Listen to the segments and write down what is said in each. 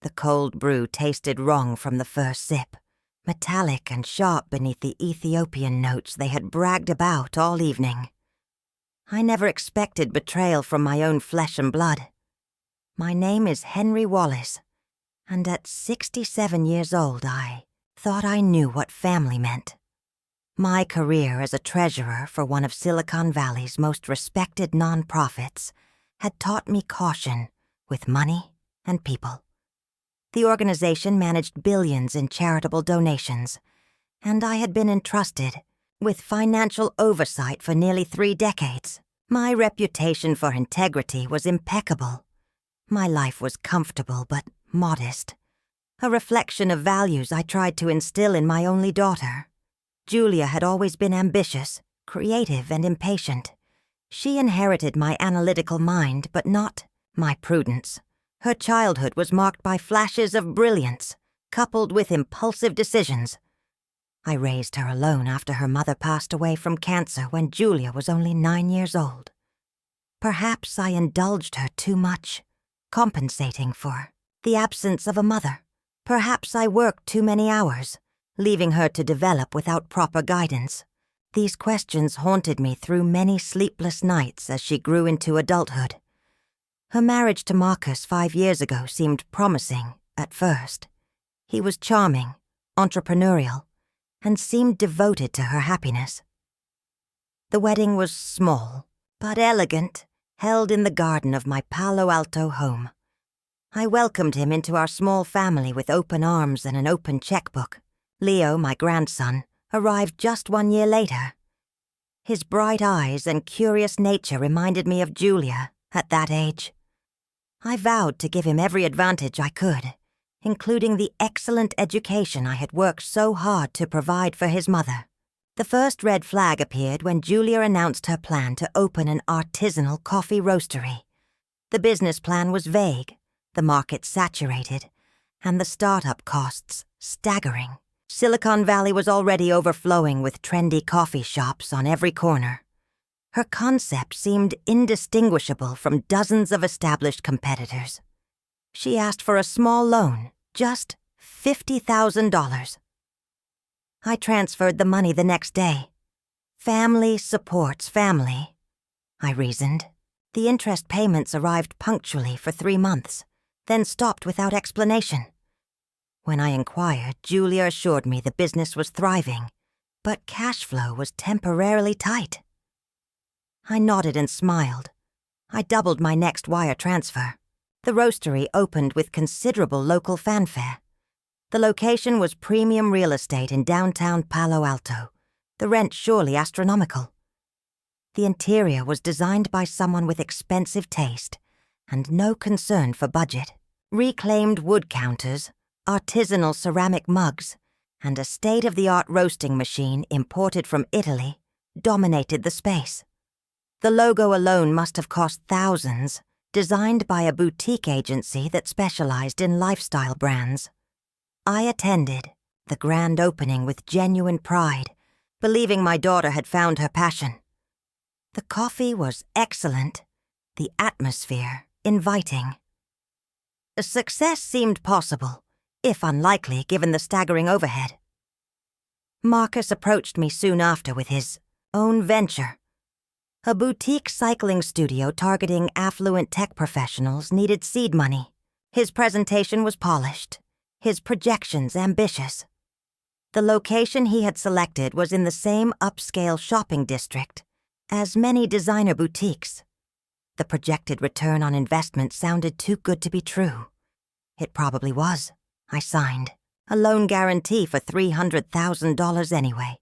The cold brew tasted wrong from the first sip, metallic and sharp beneath the Ethiopian notes they had bragged about all evening. I never expected betrayal from my own flesh and blood. My name is Henry Wallace, and at 67 years old I thought I knew what family meant. My career as a treasurer for one of Silicon Valley's most respected nonprofits had taught me caution with money and people. The organization managed billions in charitable donations, and I had been entrusted with financial oversight for nearly 3 decades. My reputation for integrity was impeccable. My life was comfortable but modest, a reflection of values I tried to instill in my only daughter. Julia had always been ambitious, creative, and impatient. She inherited my analytical mind, but not my prudence. Her childhood was marked by flashes of brilliance, coupled with impulsive decisions. I raised her alone after her mother passed away from cancer when Julia was only 9 years old. Perhaps I indulged her too much, compensating for the absence of a mother. Perhaps I worked too many hours, leaving her to develop without proper guidance. These questions haunted me through many sleepless nights as she grew into adulthood. Her marriage to Marcus 5 years ago seemed promising at first. He was charming, entrepreneurial, and seemed devoted to her happiness. The wedding was small, but elegant, held in the garden of my Palo Alto home. I welcomed him into our small family with open arms and an open checkbook. Leo, my grandson, arrived just 1 year later. His bright eyes and curious nature reminded me of Julia at that age. I vowed to give him every advantage I could, including the excellent education I had worked so hard to provide for his mother. The first red flag appeared when Julia announced her plan to open an artisanal coffee roastery. The business plan was vague, the market saturated, and the startup costs staggering. Silicon Valley was already overflowing with trendy coffee shops on every corner. Her concept seemed indistinguishable from dozens of established competitors. She asked for a small loan, just $50,000. I transferred the money the next day. Family supports family, I reasoned. The interest payments arrived punctually for 3 months, then stopped without explanation. When I inquired, Julia assured me the business was thriving, but cash flow was temporarily tight. I nodded and smiled. I doubled my next wire transfer. The roastery opened with considerable local fanfare. The location was premium real estate in downtown Palo Alto, the rent surely astronomical. The interior was designed by someone with expensive taste and no concern for budget. Reclaimed wood counters, artisanal ceramic mugs, and a state-of-the-art roasting machine imported from Italy dominated the space. The logo alone must have cost thousands, designed by a boutique agency that specialized in lifestyle brands. I attended the grand opening with genuine pride, believing my daughter had found her passion. The coffee was excellent, the atmosphere inviting. A success seemed possible, if unlikely given the staggering overhead. Marcus approached me soon after with his own venture. A boutique cycling studio targeting affluent tech professionals needed seed money. His presentation was polished, his projections ambitious. The location he had selected was in the same upscale shopping district as many designer boutiques. The projected return on investment sounded too good to be true. It probably was. I signed. A loan guarantee for $300,000 anyway.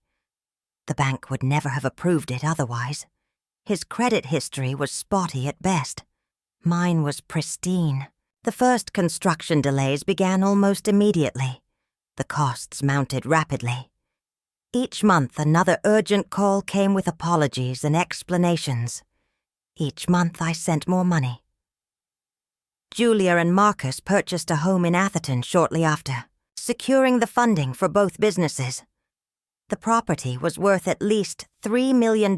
The bank would never have approved it otherwise. His credit history was spotty at best. Mine was pristine. The first construction delays began almost immediately. The costs mounted rapidly. Each month, another urgent call came with apologies and explanations. Each month, I sent more money. Julia and Marcus purchased a home in Atherton shortly after, securing the funding for both businesses. The property was worth at least $3 million,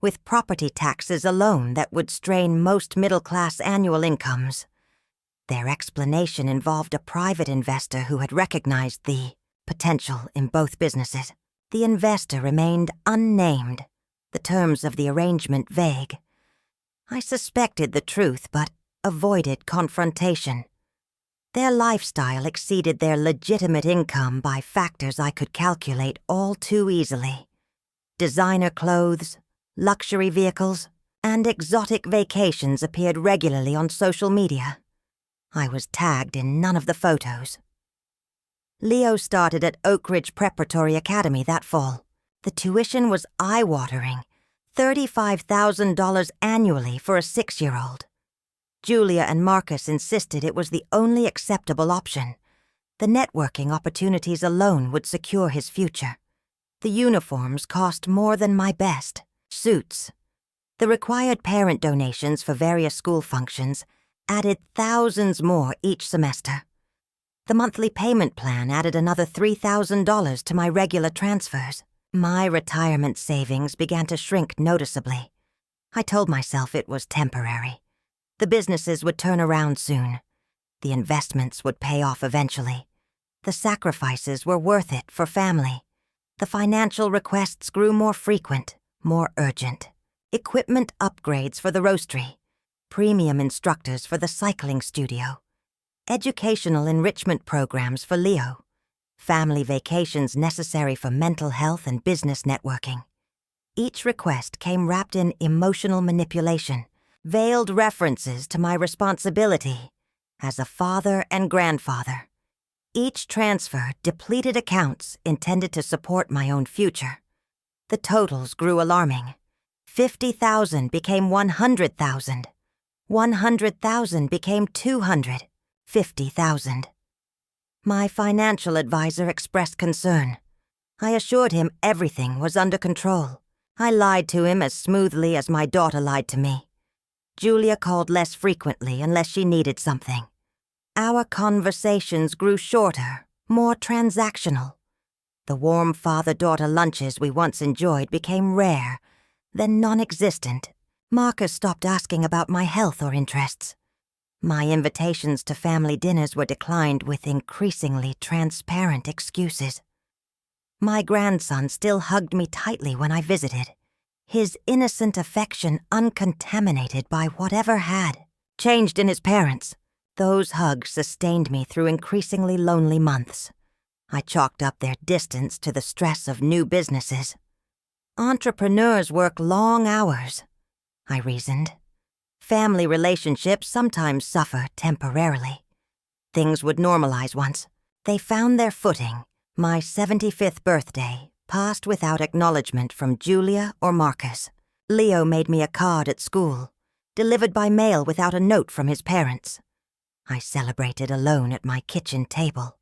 with property taxes alone that would strain most middle-class annual incomes. Their explanation involved a private investor who had recognized the potential in both businesses. The investor remained unnamed, the terms of the arrangement vague. I suspected the truth, but avoided confrontation. Their lifestyle exceeded their legitimate income by factors I could calculate all too easily. Designer clothes, luxury vehicles, and exotic vacations appeared regularly on social media. I was tagged in none of the photos. Leo started at Oak Ridge Preparatory Academy that fall. The tuition was eye-watering, $35,000 annually for a 6-year-old. Julia and Marcus insisted it was the only acceptable option. The networking opportunities alone would secure his future. The uniforms cost more than my best. Suits. The required parent donations for various school functions added thousands more each semester. The monthly payment plan added another $3,000 to my regular transfers. My retirement savings began to shrink noticeably. I told myself it was temporary. The businesses would turn around soon. The investments would pay off eventually. The sacrifices were worth it for family. The financial requests grew more frequent, more urgent. Equipment upgrades for the roastery, premium instructors for the cycling studio, educational enrichment programs for Leo, family vacations necessary for mental health and business networking. Each request came wrapped in emotional manipulation, veiled references to my responsibility as a father and grandfather. Each transfer depleted accounts intended to support my own future. The totals grew alarming. 50,000 became 100,000. 100,000 became 250,000. My financial advisor expressed concern. I assured him everything was under control. I lied to him as smoothly as my daughter lied to me. Julia called less frequently unless she needed something. Our conversations grew shorter, more transactional. The warm father-daughter lunches we once enjoyed became rare, then non-existent. Marcus stopped asking about my health or interests. My invitations to family dinners were declined with increasingly transparent excuses. My grandson still hugged me tightly when I visited, his innocent affection uncontaminated by whatever had changed in his parents. Those hugs sustained me through increasingly lonely months. I chalked up their distance to the stress of new businesses. Entrepreneurs work long hours, I reasoned. Family relationships sometimes suffer temporarily. Things would normalize once. They found their footing. My 75th birthday passed without acknowledgement from Julia or Marcus. Leo made me a card at school, delivered by mail without a note from his parents. I celebrated alone at my kitchen table,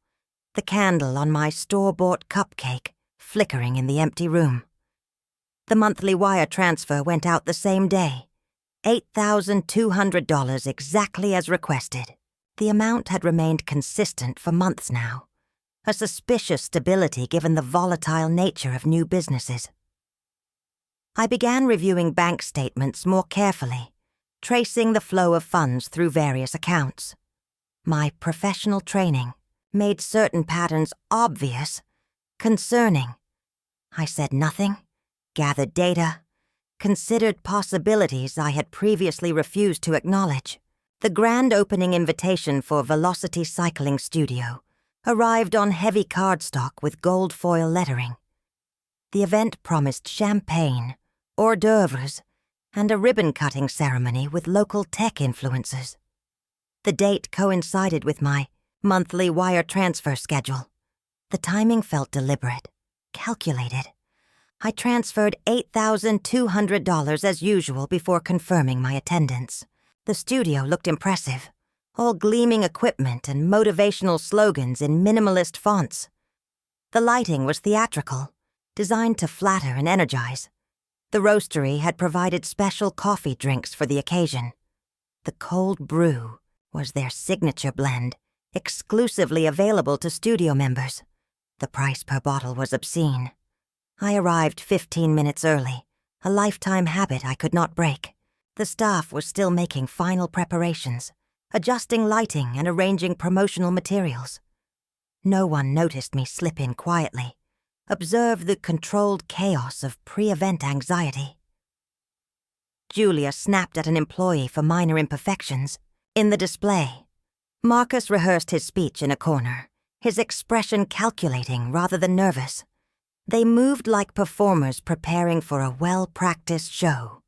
the candle on my store-bought cupcake flickering in the empty room. The monthly wire transfer went out the same day, $8,200 exactly as requested. The amount had remained consistent for months now, a suspicious stability given the volatile nature of new businesses. I began reviewing bank statements more carefully, tracing the flow of funds through various accounts. My professional training made certain patterns obvious, concerning. I said nothing, gathered data, considered possibilities I had previously refused to acknowledge. The grand opening invitation for Velocity Cycling Studio arrived on heavy cardstock with gold foil lettering. The event promised champagne, hors d'oeuvres, and a ribbon-cutting ceremony with local tech influencers. The date coincided with my monthly wire transfer schedule. The timing felt deliberate, calculated. I transferred $8,200 as usual before confirming my attendance. The studio looked impressive, all gleaming equipment and motivational slogans in minimalist fonts. The lighting was theatrical, designed to flatter and energize. The roastery had provided special coffee drinks for the occasion. The cold brew was their signature blend, exclusively available to studio members. The price per bottle was obscene. I arrived 15 minutes early, a lifetime habit I could not break. The staff was still making final preparations, adjusting lighting and arranging promotional materials. No one noticed me slip in quietly, observe the controlled chaos of pre-event anxiety. Julia snapped at an employee for minor imperfections. In the display, Marcus rehearsed his speech in a corner, his expression calculating rather than nervous. They moved like performers preparing for a well-practiced show.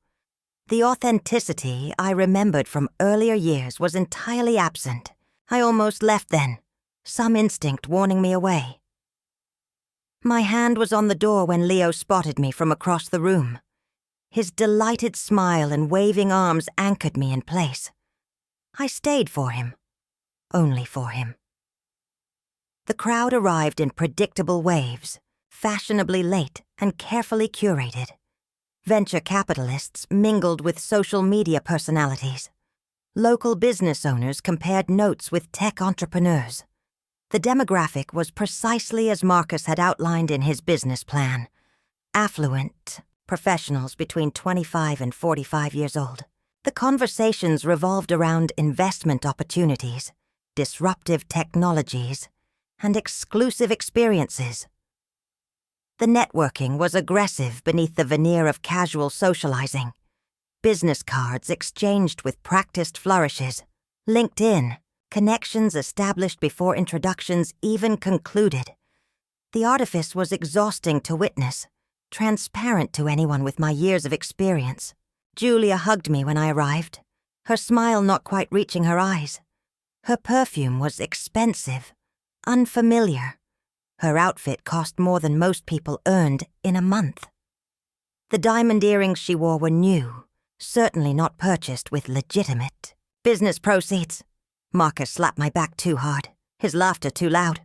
The authenticity I remembered from earlier years was entirely absent. I almost left then, some instinct warning me away. My hand was on the door when Leo spotted me from across the room. His delighted smile and waving arms anchored me in place. I stayed for him. Only for him. The crowd arrived in predictable waves, fashionably late and carefully curated. Venture capitalists mingled with social media personalities. Local business owners compared notes with tech entrepreneurs. The demographic was precisely as Marcus had outlined in his business plan. Affluent professionals between 25 and 45 years old. The conversations revolved around investment opportunities, disruptive technologies, and exclusive experiences. The networking was aggressive beneath the veneer of casual socializing. Business cards exchanged with practiced flourishes. LinkedIn, connections established before introductions even concluded. The artifice was exhausting to witness, transparent to anyone with my years of experience. Julia hugged me when I arrived, her smile not quite reaching her eyes. Her perfume was expensive, unfamiliar. Her outfit cost more than most people earned in a month. The diamond earrings she wore were new, certainly not purchased with legitimate business proceeds. Marcus slapped my back too hard, his laughter too loud.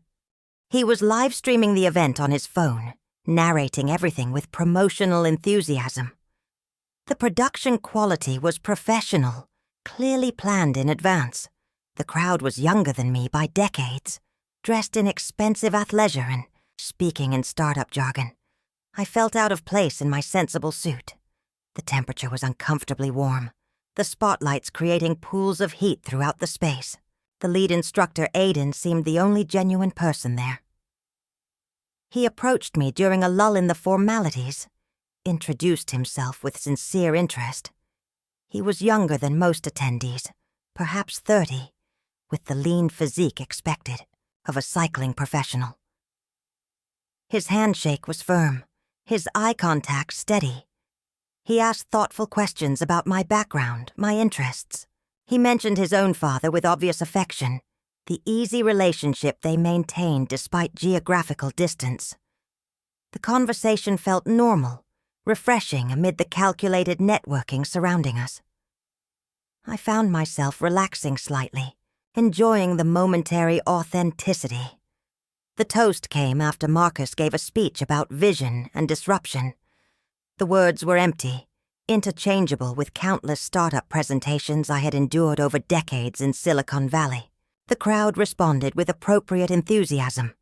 He was live streaming the event on his phone, narrating everything with promotional enthusiasm. The production quality was professional, clearly planned in advance. The crowd was younger than me by decades, dressed in expensive athleisure and speaking in startup jargon. I felt out of place in my sensible suit. The temperature was uncomfortably warm, the spotlights creating pools of heat throughout the space. The lead instructor, Aiden, seemed the only genuine person there. He approached me during a lull in the formalities, introduced himself with sincere interest. He was younger than most attendees, perhaps 30, with the lean physique expected of a cycling professional. His handshake was firm, his eye contact steady. He asked thoughtful questions about my background, my interests. He mentioned his own father with obvious affection, the easy relationship they maintained despite geographical distance. The conversation felt normal, refreshing amid the calculated networking surrounding us. I found myself relaxing slightly, enjoying the momentary authenticity. The toast came after Marcus gave a speech about vision and disruption. The words were empty, interchangeable with countless startup presentations I had endured over decades in Silicon Valley. The crowd responded with appropriate enthusiasm,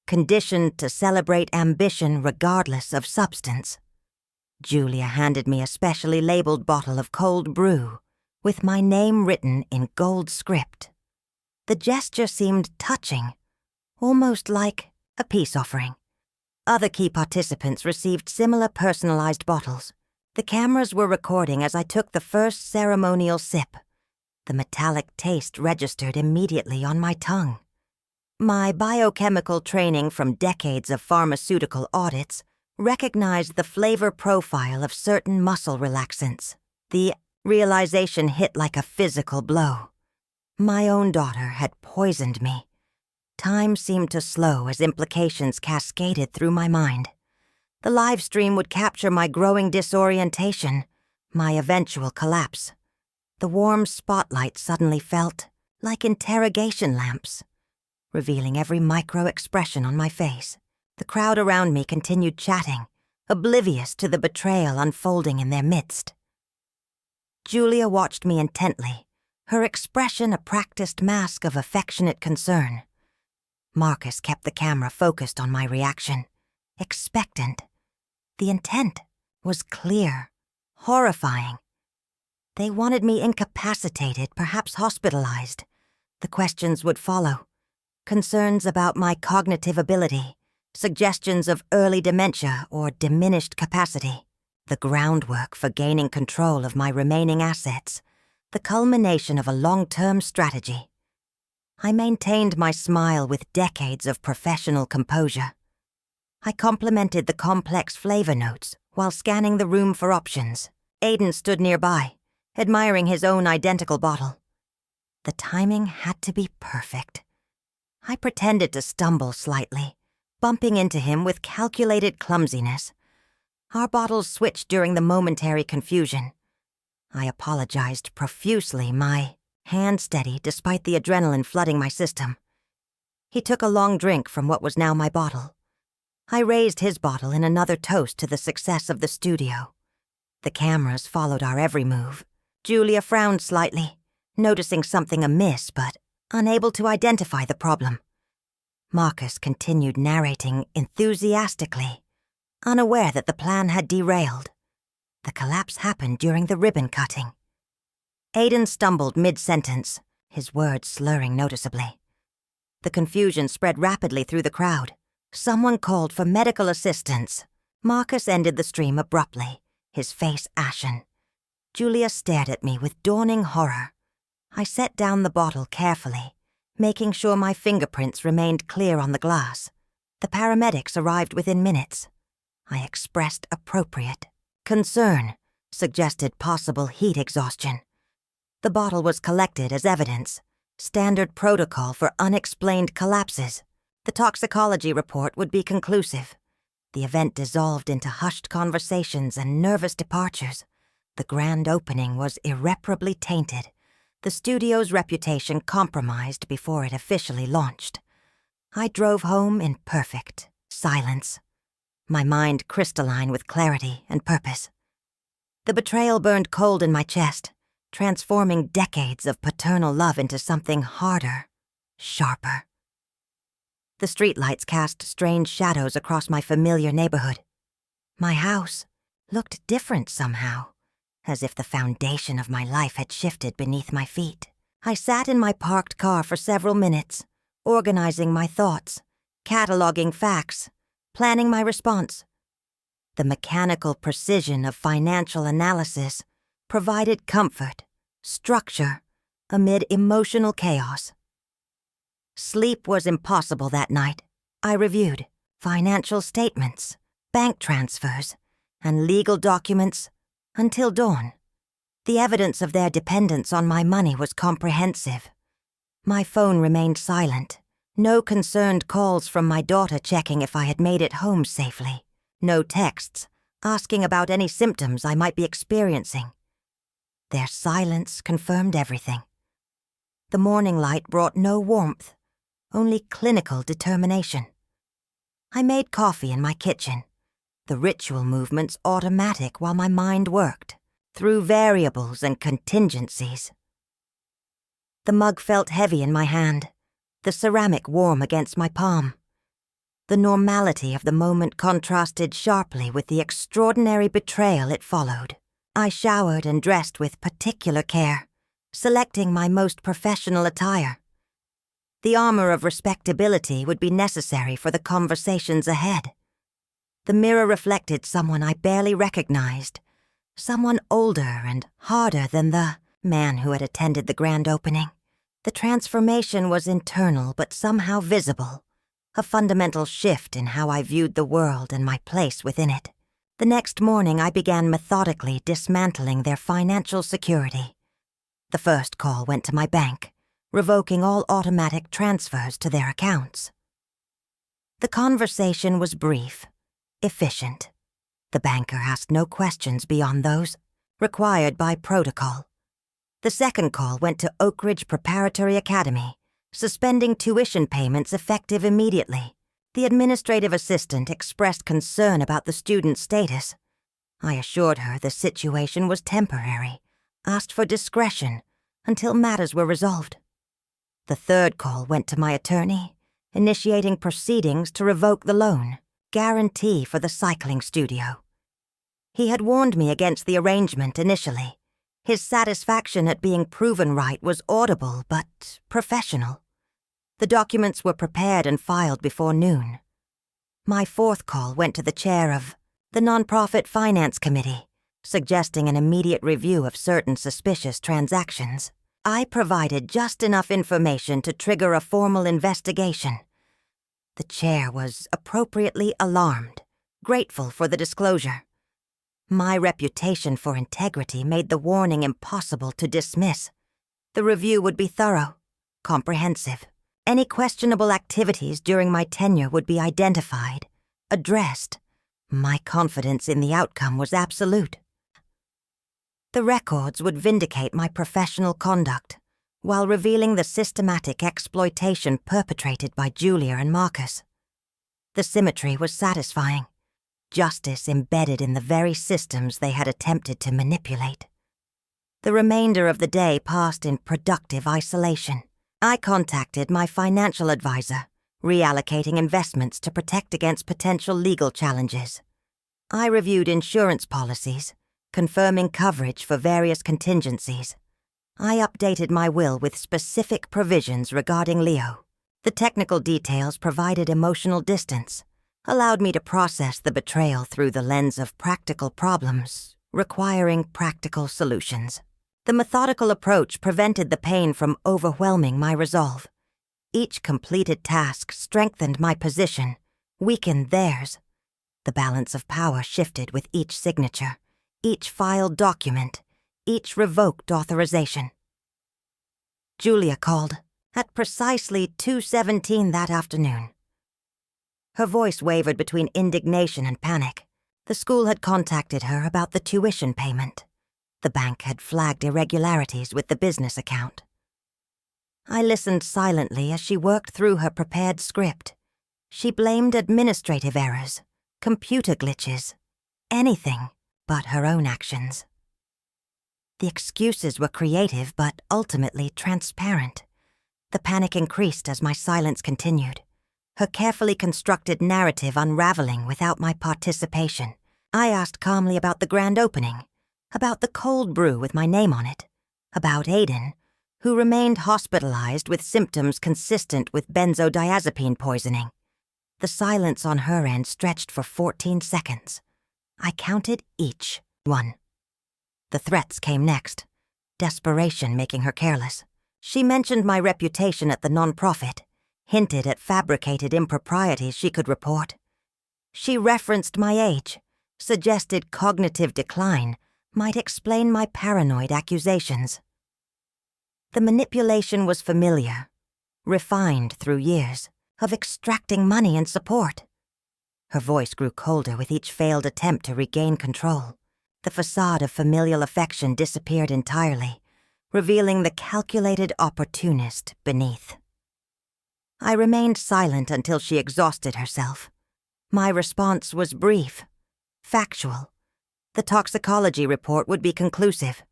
conditioned to celebrate ambition regardless of substance. Julia handed me a specially labeled bottle of cold brew, with my name written in gold script. The gesture seemed touching, almost like a peace offering. Other key participants received similar personalized bottles. The cameras were recording as I took the first ceremonial sip. The metallic taste registered immediately on my tongue. My biochemical training from decades of pharmaceutical audits recognized the flavor profile of certain muscle relaxants. The realization hit like a physical blow. My own daughter had poisoned me. Time seemed to slow as implications cascaded through my mind. The live stream would capture my growing disorientation, my eventual collapse. The warm spotlight suddenly felt like interrogation lamps, revealing every micro-expression on my face. The crowd around me continued chatting, oblivious to the betrayal unfolding in their midst. Julia watched me intently, her expression a practiced mask of affectionate concern. Marcus kept the camera focused on my reaction, expectant. The intent was clear, horrifying. They wanted me incapacitated, perhaps hospitalized. The questions would follow. Concerns about my cognitive ability, suggestions of early dementia or diminished capacity, the groundwork for gaining control of my remaining assets, the culmination of a long-term strategy. I maintained my smile with decades of professional composure. I complimented the complex flavor notes while scanning the room for options. Aidan stood nearby, admiring his own identical bottle. The timing had to be perfect. I pretended to stumble slightly, bumping into him with calculated clumsiness. Our bottles switched during the momentary confusion. I apologized profusely, my hand steady despite the adrenaline flooding my system. He took a long drink from what was now my bottle. I raised his bottle in another toast to the success of the studio. The cameras followed our every move. Julia frowned slightly, noticing something amiss but unable to identify the problem. Marcus continued narrating enthusiastically, unaware that the plan had derailed. The collapse happened during the ribbon cutting. Aidan stumbled mid-sentence, his words slurring noticeably. The confusion spread rapidly through the crowd. Someone called for medical assistance. Marcus ended the stream abruptly, his face ashen. Julia stared at me with dawning horror. I set down the bottle carefully, making sure my fingerprints remained clear on the glass. The paramedics arrived within minutes. I expressed appropriate concern, suggested possible heat exhaustion. The bottle was collected as evidence, standard protocol for unexplained collapses. The toxicology report would be conclusive. The event dissolved into hushed conversations and nervous departures. The grand opening was irreparably tainted, the studio's reputation compromised before it officially launched. I drove home in perfect silence, my mind crystalline with clarity and purpose. The betrayal burned cold in my chest, transforming decades of paternal love into something harder, sharper. The streetlights cast strange shadows across my familiar neighborhood. My house looked different somehow, as if the foundation of my life had shifted beneath my feet. I sat in my parked car for several minutes, organizing my thoughts, cataloging facts, planning my response. The mechanical precision of financial analysis provided comfort, structure, amid emotional chaos. Sleep was impossible that night. I reviewed financial statements, bank transfers, and legal documents until dawn. The evidence of their dependence on my money was comprehensive. My phone remained silent. No concerned calls from my daughter checking if I had made it home safely. No texts asking about any symptoms I might be experiencing. Their silence confirmed everything. The morning light brought no warmth, only clinical determination. I made coffee in my kitchen, the ritual movements automatic while my mind worked, through variables and contingencies. The mug felt heavy in my hand, the ceramic warm against my palm. The normality of the moment contrasted sharply with the extraordinary betrayal it followed. I showered and dressed with particular care, selecting my most professional attire. The armor of respectability would be necessary for the conversations ahead. The mirror reflected someone I barely recognized, someone older and harder than the man who had attended the grand opening. The transformation was internal but somehow visible, a fundamental shift in how I viewed the world and my place within it. The next morning I began methodically dismantling their financial security. The first call went to my bank, revoking all automatic transfers to their accounts. The conversation was brief, efficient. The banker asked no questions beyond those required by protocol. The second call went to Oak Ridge Preparatory Academy, suspending tuition payments effective immediately. The administrative assistant expressed concern about the student's status. I assured her the situation was temporary, asked for discretion until matters were resolved. The third call went to my attorney, initiating proceedings to revoke the loan, guarantee for the cycling studio. He had warned me against the arrangement initially. His satisfaction at being proven right was audible but professional. The documents were prepared and filed before noon. My fourth call went to the chair of the Nonprofit Finance Committee, suggesting an immediate review of certain suspicious transactions. I provided just enough information to trigger a formal investigation. The chair was appropriately alarmed, grateful for the disclosure. My reputation for integrity made the warning impossible to dismiss. The review would be thorough, comprehensive. Any questionable activities during my tenure would be identified, addressed. My confidence in the outcome was absolute. The records would vindicate my professional conduct, while revealing the systematic exploitation perpetrated by Julia and Marcus. The symmetry was satisfying. Justice embedded in the very systems they had attempted to manipulate. The remainder of the day passed in productive isolation. I contacted my financial advisor, reallocating investments to protect against potential legal challenges. I reviewed insurance policies, confirming coverage for various contingencies. I updated my will with specific provisions regarding Leo. The technical details provided emotional distance, allowed me to process the betrayal through the lens of practical problems, requiring practical solutions. The methodical approach prevented the pain from overwhelming my resolve. Each completed task strengthened my position, weakened theirs. The balance of power shifted with each signature, each filed document, each revoked authorization. Julia called at precisely 2:17 that afternoon. Her voice wavered between indignation and panic. The school had contacted her about the tuition payment. The bank had flagged irregularities with the business account. I listened silently as she worked through her prepared script. She blamed administrative errors, computer glitches, anything but her own actions. The excuses were creative but ultimately transparent. The panic increased as my silence continued, her carefully constructed narrative unraveling without my participation. I asked calmly about the grand opening, about the cold brew with my name on it, about Aiden, who remained hospitalized with symptoms consistent with benzodiazepine poisoning. The silence on her end stretched for 14 seconds. I counted each one. The threats came next, desperation making her careless. She mentioned my reputation at the nonprofit, hinted at fabricated improprieties she could report. She referenced my age, suggested cognitive decline might explain my paranoid accusations. The manipulation was familiar, refined through years of extracting money and support. Her voice grew colder with each failed attempt to regain control. The facade of familial affection disappeared entirely, revealing the calculated opportunist beneath. I remained silent until she exhausted herself. My response was brief, factual. The toxicology report would be conclusive.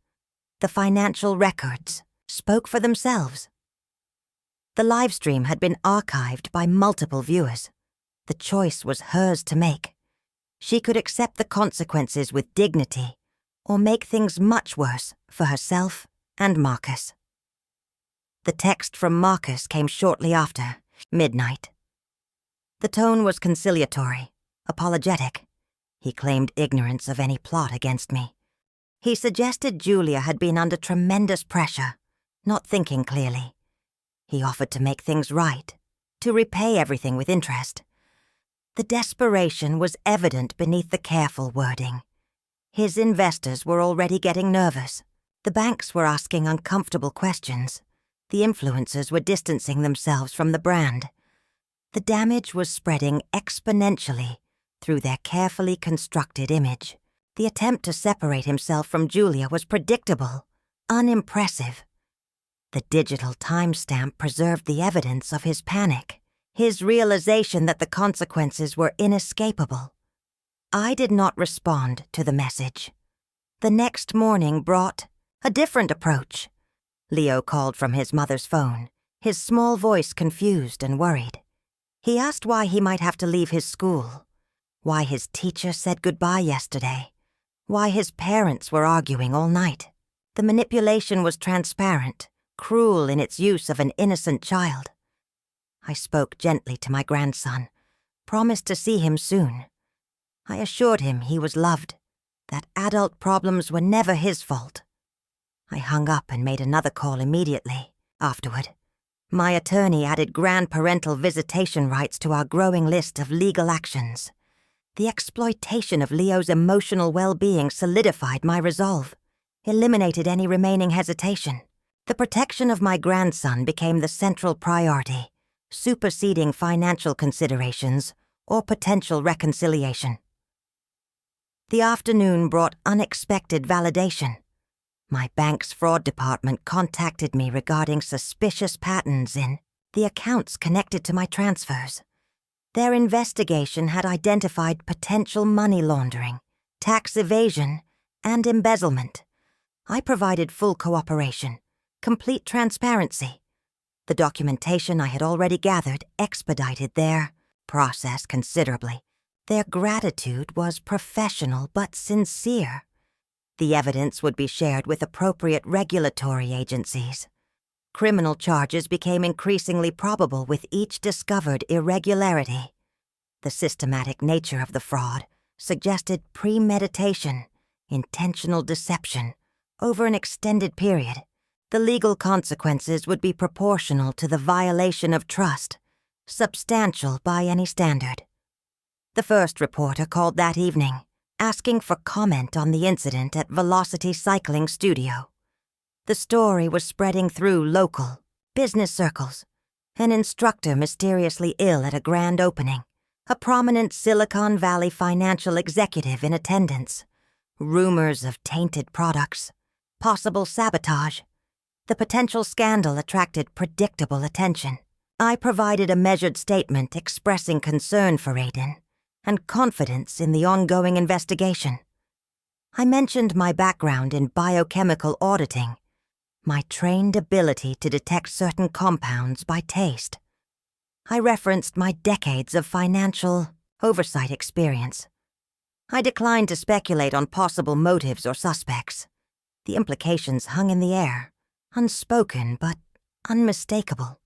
The financial records spoke for themselves. The livestream had been archived by multiple viewers. The choice was hers to make. She could accept the consequences with dignity or make things much worse for herself and Marcus. The text from Marcus came shortly after, midnight. The tone was conciliatory, apologetic. He claimed ignorance of any plot against me. He suggested Julia had been under tremendous pressure, not thinking clearly. He offered to make things right, to repay everything with interest. The desperation was evident beneath the careful wording. His investors were already getting nervous. The banks were asking uncomfortable questions. The influencers were distancing themselves from the brand. The damage was spreading exponentially through their carefully constructed image. The attempt to separate himself from Julia was predictable, unimpressive. The digital timestamp preserved the evidence of his panic, his realization that the consequences were inescapable. I did not respond to the message. The next morning brought a different approach. Leo called from his mother's phone, his small voice confused and worried. He asked why he might have to leave his school, why his teacher said goodbye yesterday, why his parents were arguing all night. The manipulation was transparent, cruel in its use of an innocent child. I spoke gently to my grandson, promised to see him soon. I assured him he was loved, that adult problems were never his fault. I hung up and made another call immediately afterward. My attorney added grandparental visitation rights to our growing list of legal actions. The exploitation of Leo's emotional well-being solidified my resolve, eliminated any remaining hesitation. The protection of my grandson became the central priority, superseding financial considerations or potential reconciliation. The afternoon brought unexpected validation. My bank's fraud department contacted me regarding suspicious patterns in the accounts connected to my transfers. Their investigation had identified potential money laundering, tax evasion, and embezzlement. I provided full cooperation, complete transparency. The documentation I had already gathered expedited their process considerably. Their gratitude was professional but sincere. The evidence would be shared with appropriate regulatory agencies. Criminal charges became increasingly probable with each discovered irregularity. The systematic nature of the fraud suggested premeditation, intentional deception, over an extended period. The legal consequences would be proportional to the violation of trust, substantial by any standard. The first reporter called that evening, asking for comment on the incident at Velocity Cycling Studio. The story was spreading through local business circles. An instructor mysteriously ill at a grand opening, a prominent Silicon Valley financial executive in attendance, rumors of tainted products, possible sabotage. The potential scandal attracted predictable attention. I provided a measured statement expressing concern for Aiden and confidence in the ongoing investigation. I mentioned my background in biochemical auditing, my trained ability to detect certain compounds by taste. I referenced my decades of financial oversight experience. I declined to speculate on possible motives or suspects. The implications hung in the air, unspoken but unmistakable.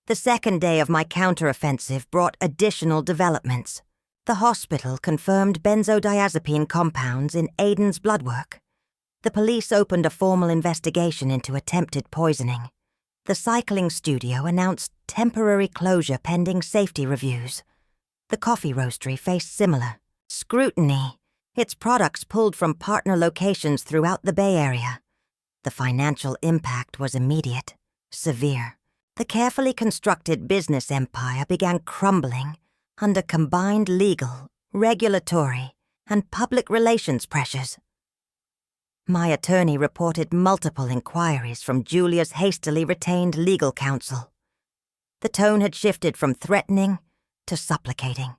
The second day of my counteroffensive brought additional developments. The hospital confirmed benzodiazepine compounds in Aiden's blood work. The police opened a formal investigation into attempted poisoning. The cycling studio announced temporary closure pending safety reviews. The coffee roastery faced similar scrutiny, its products pulled from partner locations throughout the Bay Area. The financial impact was immediate, severe. The carefully constructed business empire began crumbling under combined legal, regulatory, and public relations pressures. My attorney reported multiple inquiries from Julia's hastily retained legal counsel. The tone had shifted from threatening to supplicating.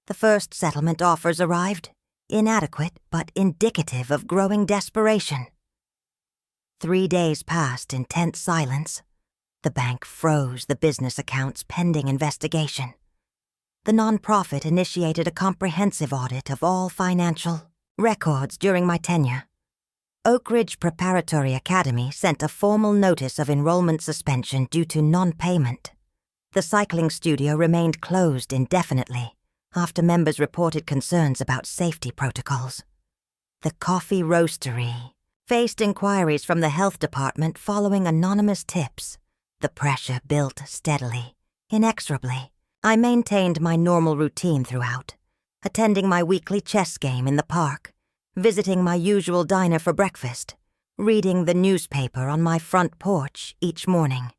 The first settlement offers arrived, inadequate but indicative of growing desperation. 3 days passed in tense silence. The bank froze the business accounts pending investigation. The nonprofit initiated a comprehensive audit of all financial records during my tenure. Oak Ridge Preparatory Academy sent a formal notice of enrollment suspension due to non-payment. The cycling studio remained closed indefinitely after members reported concerns about safety protocols. The coffee roastery faced inquiries from the health department following anonymous tips. The pressure built steadily, inexorably. I maintained my normal routine throughout, attending my weekly chess game in the park, visiting my usual diner for breakfast, reading the newspaper on my front porch each morning.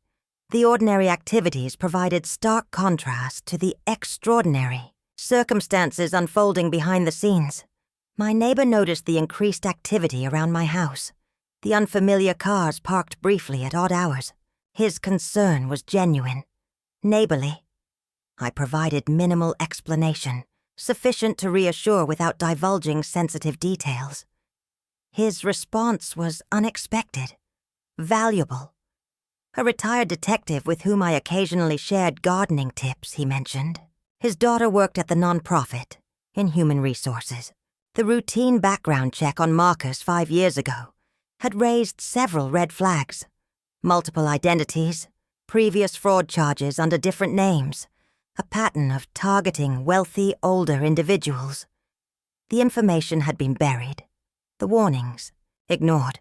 The ordinary activities provided stark contrast to the extraordinary circumstances unfolding behind the scenes. My neighbor noticed the increased activity around my house, the unfamiliar cars parked briefly at odd hours. His concern was genuine, neighborly. I provided minimal explanation, sufficient to reassure without divulging sensitive details. His response was unexpected, valuable. A retired detective with whom I occasionally shared gardening tips, he mentioned. His daughter worked at the nonprofit, in human resources. The routine background check on Marcus 5 years ago had raised several red flags: multiple identities, previous fraud charges under different names, a pattern of targeting wealthy, older individuals. The information had been buried, the warnings ignored.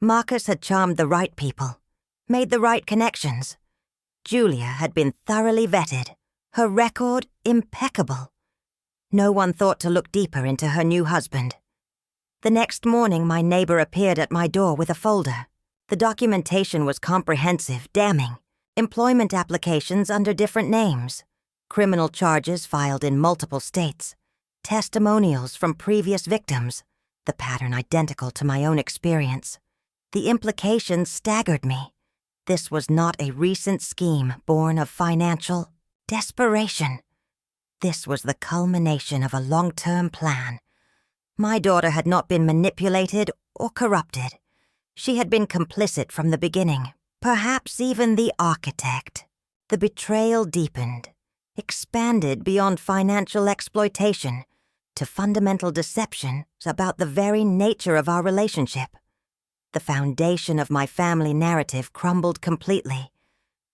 Marcus had charmed the right people, made the right connections. Julia had been thoroughly vetted, her record impeccable. No one thought to look deeper into her new husband. The next morning, my neighbor appeared at my door with a folder. The documentation was comprehensive, damning. Employment applications under different names, criminal charges filed in multiple states, testimonials from previous victims, the pattern identical to my own experience. The implications staggered me. This was not a recent scheme born of financial desperation. This was the culmination of a long-term plan. My daughter had not been manipulated or corrupted. She had been complicit from the beginning, perhaps even the architect. The betrayal deepened, expanded beyond financial exploitation to fundamental deception about the very nature of our relationship. The foundation of my family narrative crumbled completely,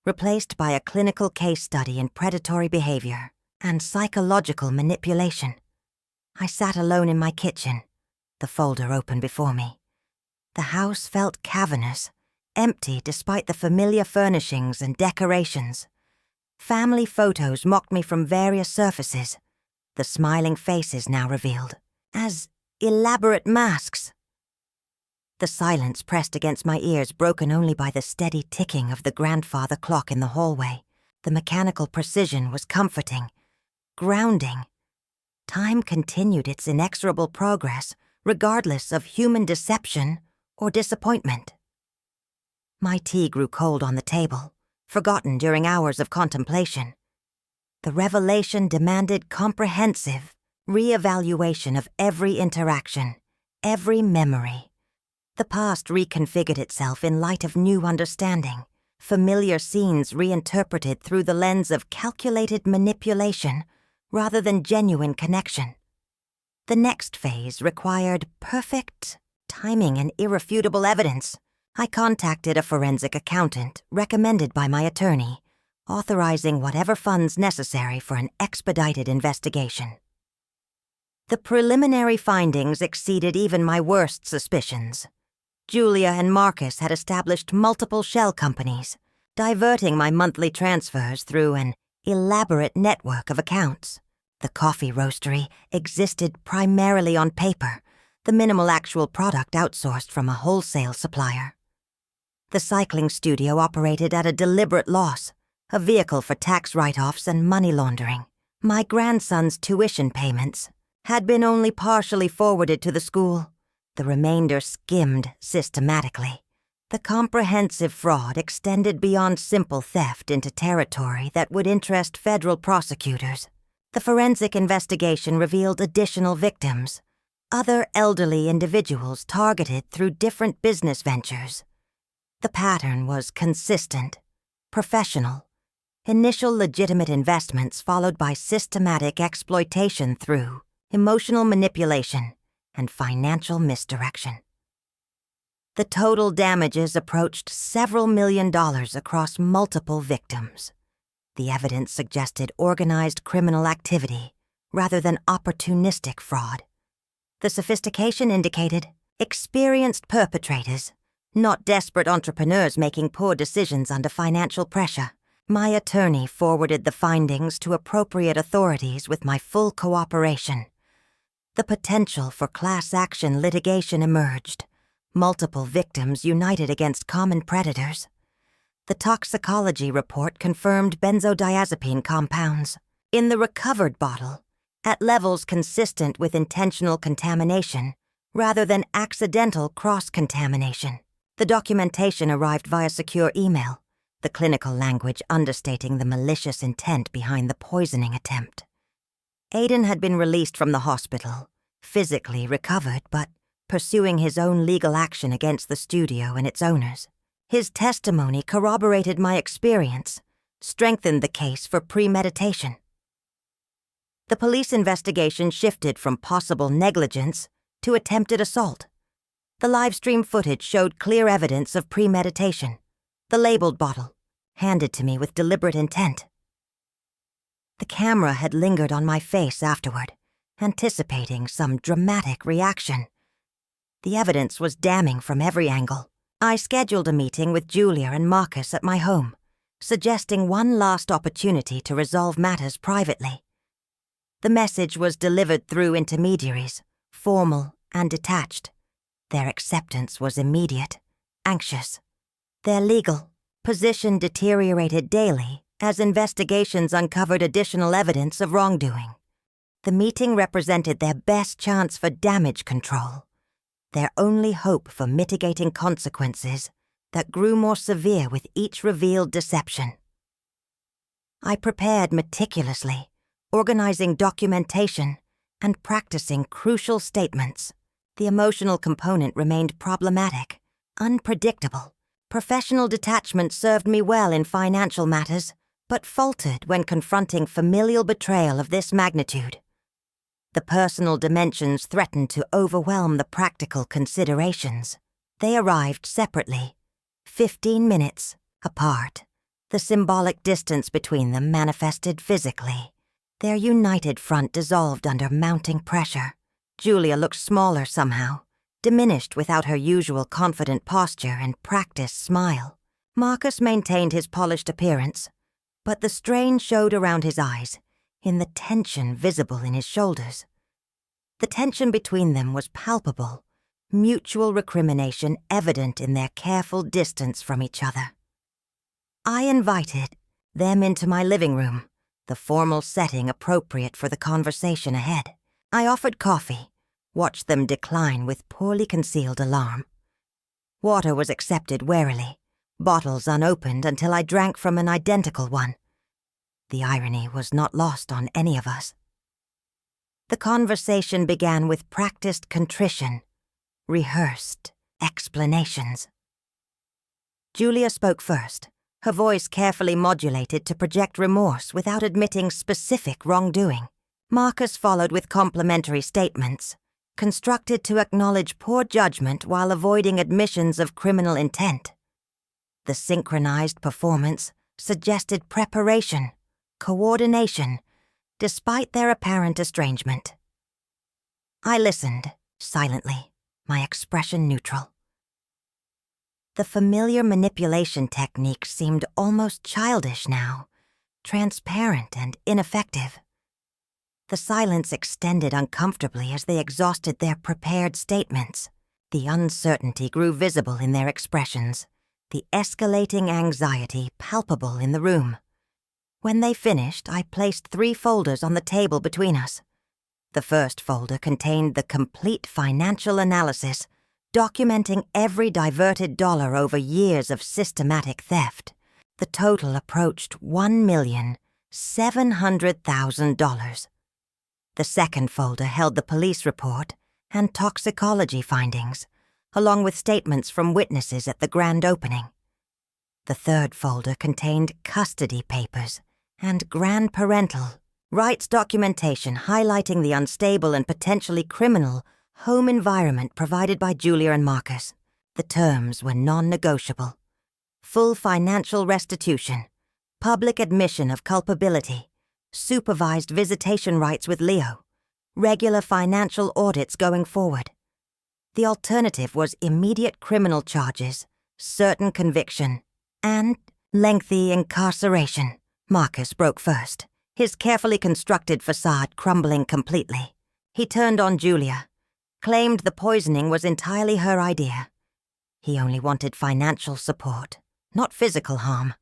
replaced by a clinical case study in predatory behavior and psychological manipulation. I sat alone in my kitchen, the folder open before me. The house felt cavernous, empty despite the familiar furnishings and decorations. Family photos mocked me from various surfaces, the smiling faces now revealed as elaborate masks. The silence pressed against my ears, broken only by the steady ticking of the grandfather clock in the hallway. The mechanical precision was comforting, grounding. Time continued its inexorable progress, regardless of human deception or disappointment. My tea grew cold on the table, forgotten during hours of contemplation. The revelation demanded comprehensive re-evaluation of every interaction, every memory. The past reconfigured itself in light of new understanding, familiar scenes reinterpreted through the lens of calculated manipulation rather than genuine connection. The next phase required perfect timing and irrefutable evidence. I contacted a forensic accountant recommended by my attorney, authorizing whatever funds necessary for an expedited investigation. The preliminary findings exceeded even my worst suspicions. Julia and Marcus had established multiple shell companies, diverting my monthly transfers through an elaborate network of accounts. The coffee roastery existed primarily on paper, the minimal actual product outsourced from a wholesale supplier. The cycling studio operated at a deliberate loss, a vehicle for tax write-offs and money laundering. My grandson's tuition payments had been only partially forwarded to the school, the remainder skimmed systematically. The comprehensive fraud extended beyond simple theft into territory that would interest federal prosecutors. The forensic investigation revealed additional victims, other elderly individuals targeted through different business ventures. The pattern was consistent, professional. Initial legitimate investments followed by systematic exploitation through emotional manipulation and financial misdirection. The total damages approached several $1 million across multiple victims. The evidence suggested organized criminal activity rather than opportunistic fraud. The sophistication indicated experienced perpetrators, not desperate entrepreneurs making poor decisions under financial pressure. My attorney forwarded the findings to appropriate authorities with my full cooperation. The potential for class action litigation emerged. Multiple victims united against common predators. The toxicology report confirmed benzodiazepine compounds in the recovered bottle at levels consistent with intentional contamination rather than accidental cross-contamination. The documentation arrived via secure email, the clinical language understating the malicious intent behind the poisoning attempt. Aiden had been released from the hospital, physically recovered, but pursuing his own legal action against the studio and its owners. His testimony corroborated my experience, strengthened the case for premeditation. The police investigation shifted from possible negligence to attempted assault. The livestream footage showed clear evidence of premeditation. The labeled bottle, handed to me with deliberate intent. The camera had lingered on my face afterward, anticipating some dramatic reaction. The evidence was damning from every angle. I scheduled a meeting with Julia and Marcus at my home, suggesting one last opportunity to resolve matters privately. The message was delivered through intermediaries, formal and detached. Their acceptance was immediate, anxious. Their legal position deteriorated daily as investigations uncovered additional evidence of wrongdoing. The meeting represented their best chance for damage control, their only hope for mitigating consequences that grew more severe with each revealed deception. I prepared meticulously, organizing documentation and practicing crucial statements. The emotional component remained problematic, unpredictable. Professional detachment served me well in financial matters, but faltered when confronting familial betrayal of this magnitude. The personal dimensions threatened to overwhelm the practical considerations. They arrived separately, 15 minutes apart. The symbolic distance between them manifested physically. Their united front dissolved under mounting pressure. Julia looked smaller somehow, diminished without her usual confident posture and practiced smile. Marcus maintained his polished appearance, but the strain showed around his eyes, in the tension visible in his shoulders. The tension between them was palpable, mutual recrimination evident in their careful distance from each other. I invited them into my living room, the formal setting appropriate for the conversation ahead. I offered coffee, watched them decline with poorly concealed alarm. Water was accepted warily, bottles unopened until I drank from an identical one. The irony was not lost on any of us. The conversation began with practiced contrition, rehearsed explanations. Julia spoke first, her voice carefully modulated to project remorse without admitting specific wrongdoing. Marcus followed with complimentary statements, constructed to acknowledge poor judgment while avoiding admissions of criminal intent. The synchronized performance suggested preparation, coordination, despite their apparent estrangement. I listened, silently, my expression neutral. The familiar manipulation technique seemed almost childish now, transparent and ineffective. The silence extended uncomfortably as they exhausted their prepared statements. The uncertainty grew visible in their expressions, the escalating anxiety palpable in the room. When they finished, I placed 3 folders on the table between us. The first folder contained the complete financial analysis, documenting every diverted dollar over years of systematic theft. The total approached $1,700,000. The second folder held the police report and toxicology findings, along with statements from witnesses at the grand opening. The third folder contained custody papers and grandparental rights documentation highlighting the unstable and potentially criminal home environment provided by Julia and Marcus. The terms were non-negotiable. Full financial restitution, public admission of culpability, supervised visitation rights with Leo, regular financial audits going forward. The alternative was immediate criminal charges, certain conviction, and lengthy incarceration. Marcus broke first, his carefully constructed facade crumbling completely. He turned on Julia, claimed the poisoning was entirely her idea. He only wanted financial support, not physical harm.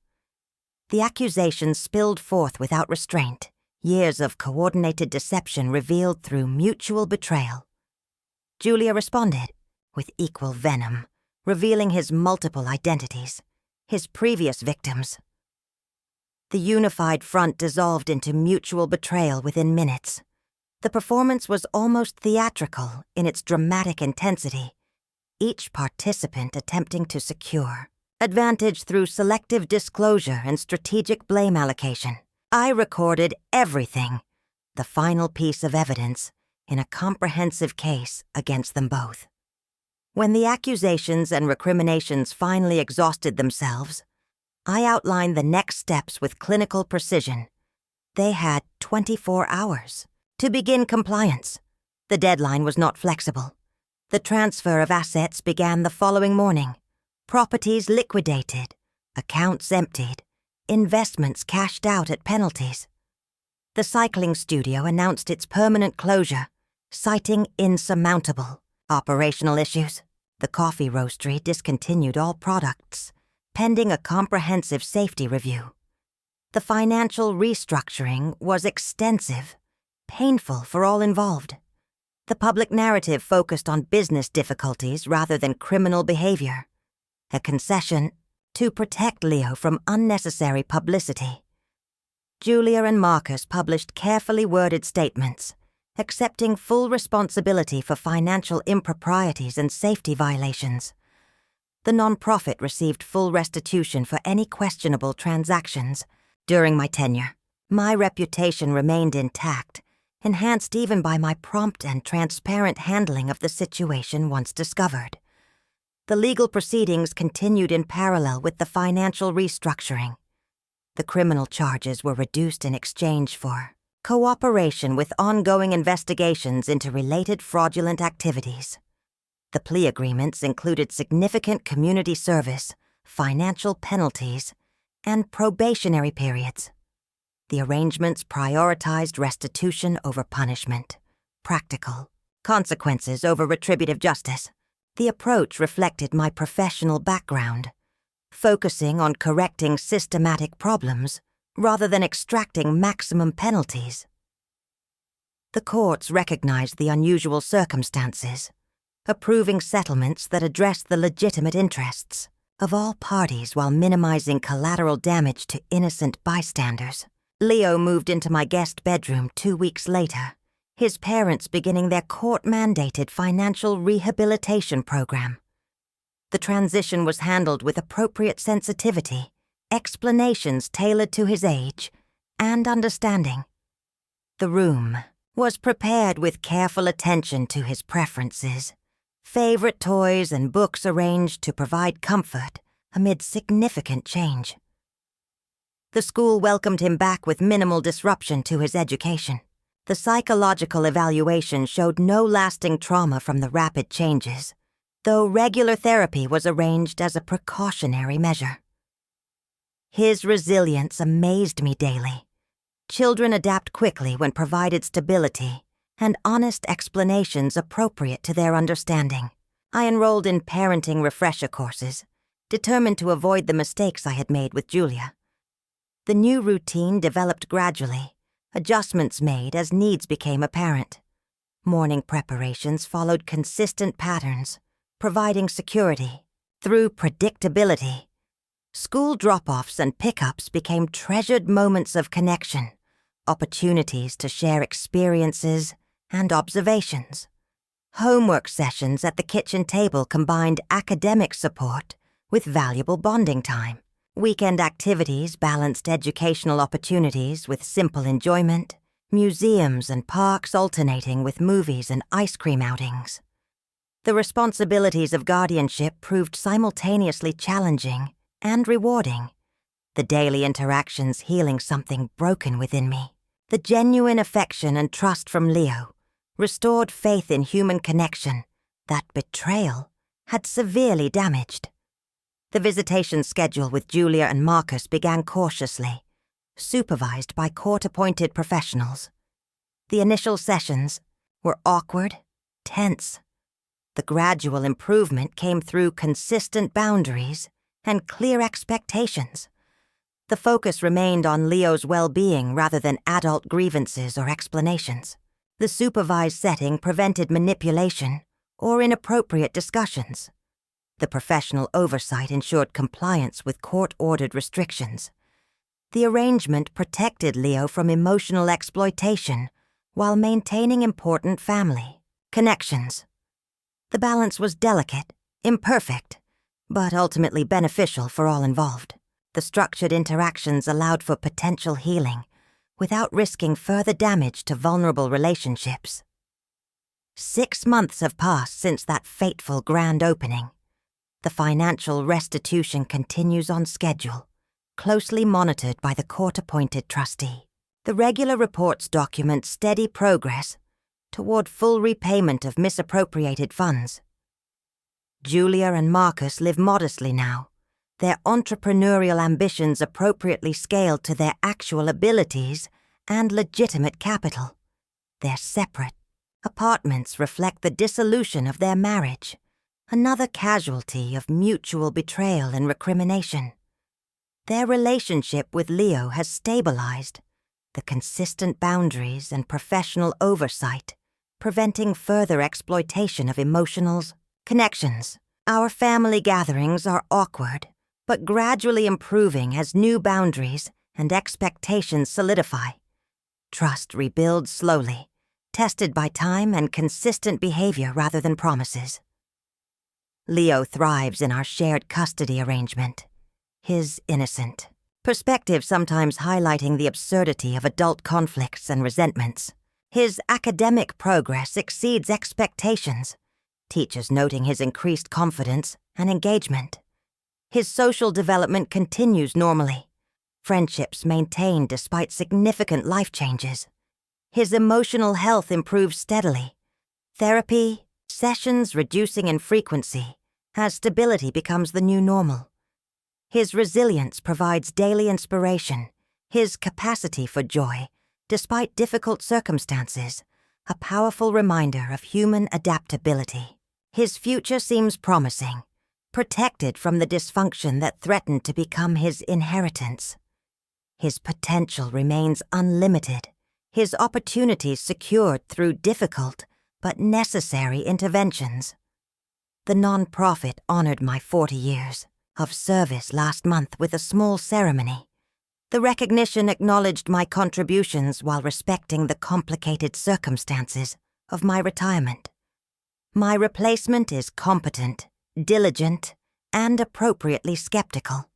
The accusations spilled forth without restraint, years of coordinated deception revealed through mutual betrayal. Julia responded, with equal venom, revealing his multiple identities, his previous victims. The unified front dissolved into mutual betrayal within minutes. The performance was almost theatrical in its dramatic intensity, each participant attempting to secure advantage through selective disclosure and strategic blame allocation. I recorded everything, the final piece of evidence, in a comprehensive case against them both. When the accusations and recriminations finally exhausted themselves, I outlined the next steps with clinical precision. They had 24 hours to begin compliance. The deadline was not flexible. The transfer of assets began the following morning. Properties liquidated, accounts emptied, investments cashed out at penalties. The cycling studio announced its permanent closure, citing insurmountable operational issues. The coffee roastery discontinued all products, pending a comprehensive safety review. The financial restructuring was extensive, painful for all involved. The public narrative focused on business difficulties rather than criminal behavior, a concession to protect Leo from unnecessary publicity. Julia and Marcus published carefully worded statements, accepting full responsibility for financial improprieties and safety violations. The nonprofit received full restitution for any questionable transactions. During my tenure, my reputation remained intact, enhanced even by my prompt and transparent handling of the situation once discovered. The legal proceedings continued in parallel with the financial restructuring. The criminal charges were reduced in exchange for cooperation with ongoing investigations into related fraudulent activities. The plea agreements included significant community service, financial penalties, and probationary periods. The arrangements prioritized restitution over punishment, practical consequences over retributive justice. The approach reflected my professional background, focusing on correcting systematic problems rather than extracting maximum penalties. The courts recognized the unusual circumstances, approving settlements that addressed the legitimate interests of all parties while minimizing collateral damage to innocent bystanders. Leo moved into my guest bedroom 2 weeks later, his parents beginning their court-mandated financial rehabilitation program. The transition was handled with appropriate sensitivity, explanations tailored to his age, and understanding. The room was prepared with careful attention to his preferences, favorite toys and books arranged to provide comfort amid significant change. The school welcomed him back with minimal disruption to his education. The psychological evaluation showed no lasting trauma from the rapid changes, though regular therapy was arranged as a precautionary measure. His resilience amazed me daily. Children adapt quickly when provided stability and honest explanations appropriate to their understanding. I enrolled in parenting refresher courses, determined to avoid the mistakes I had made with Julia. The new routine developed gradually, adjustments made as needs became apparent. Morning preparations followed consistent patterns, providing security through predictability. School drop-offs and pickups became treasured moments of connection, opportunities to share experiences and observations. Homework sessions at the kitchen table combined academic support with valuable bonding time. Weekend activities balanced educational opportunities with simple enjoyment, museums and parks alternating with movies and ice cream outings. The responsibilities of guardianship proved simultaneously challenging and rewarding, the daily interactions healing something broken within me. The genuine affection and trust from Leo restored faith in human connection that betrayal had severely damaged. The visitation schedule with Julia and Marcus began cautiously, supervised by court-appointed professionals. The initial sessions were awkward, tense. The gradual improvement came through consistent boundaries and clear expectations. The focus remained on Leo's well-being rather than adult grievances or explanations. The supervised setting prevented manipulation or inappropriate discussions. The professional oversight ensured compliance with court-ordered restrictions. The arrangement protected Leo from emotional exploitation while maintaining important family connections. The balance was delicate, imperfect, but ultimately beneficial for all involved. The structured interactions allowed for potential healing without risking further damage to vulnerable relationships. 6 months have passed since that fateful grand opening. The financial restitution continues on schedule, closely monitored by the court-appointed trustee. The regular reports document steady progress toward full repayment of misappropriated funds. Julia and Marcus live modestly now, their entrepreneurial ambitions appropriately scaled to their actual abilities and legitimate capital. Their separate apartments reflect the dissolution of their marriage, another casualty of mutual betrayal and recrimination. Their relationship with Leo has stabilized, the consistent boundaries and professional oversight preventing further exploitation of emotional connections. Our family gatherings are awkward, but gradually improving as new boundaries and expectations solidify. Trust rebuilds slowly, tested by time and consistent behavior rather than promises. Leo thrives in our shared custody arrangement. His innocent perspective sometimes highlighting the absurdity of adult conflicts and resentments. His academic progress exceeds expectations, teachers noting his increased confidence and engagement. His social development continues normally, friendships maintained despite significant life changes. His emotional health improves steadily, therapy sessions reducing in frequency as stability becomes the new normal. His resilience provides daily inspiration, his capacity for joy, despite difficult circumstances, a powerful reminder of human adaptability. His future seems promising, protected from the dysfunction that threatened to become his inheritance. His potential remains unlimited, his opportunities secured through difficult but necessary interventions. The non-profit honored my 40 years of service last month with a small ceremony. The recognition acknowledged my contributions while respecting the complicated circumstances of my retirement. My replacement is competent, diligent, and appropriately skeptical.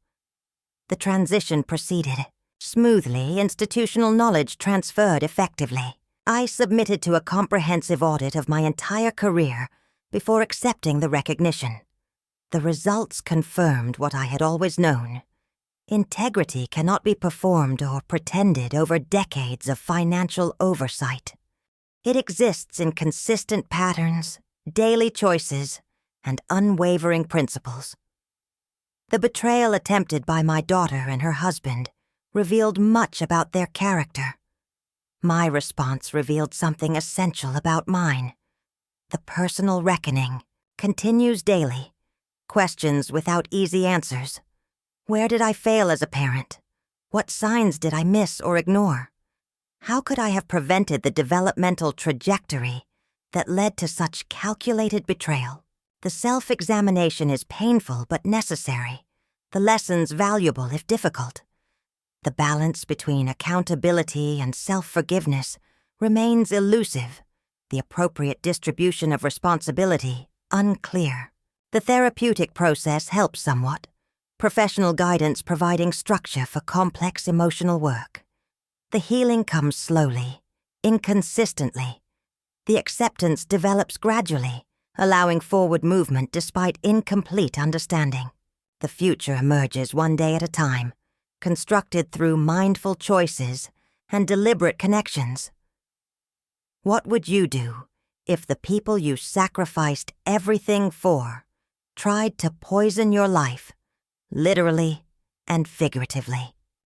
The transition proceeded smoothly, institutional knowledge transferred effectively. I submitted to a comprehensive audit of my entire career before accepting the recognition. The results confirmed what I had always known. Integrity cannot be performed or pretended over decades of financial oversight. It exists in consistent patterns, daily choices, and unwavering principles. The betrayal attempted by my daughter and her husband revealed much about their character. My response revealed something essential about mine. The personal reckoning continues daily. Questions without easy answers. Where did I fail as a parent? What signs did I miss or ignore? How could I have prevented the developmental trajectory that led to such calculated betrayal? The self-examination is painful but necessary, the lessons valuable if difficult. The balance between accountability and self-forgiveness remains elusive, the appropriate distribution of responsibility unclear. The therapeutic process helps somewhat, professional guidance providing structure for complex emotional work. The healing comes slowly, inconsistently. The acceptance develops gradually, allowing forward movement despite incomplete understanding. The future emerges one day at a time, constructed through mindful choices and deliberate connections. What would you do if the people you sacrificed everything for tried to poison your life, literally and figuratively?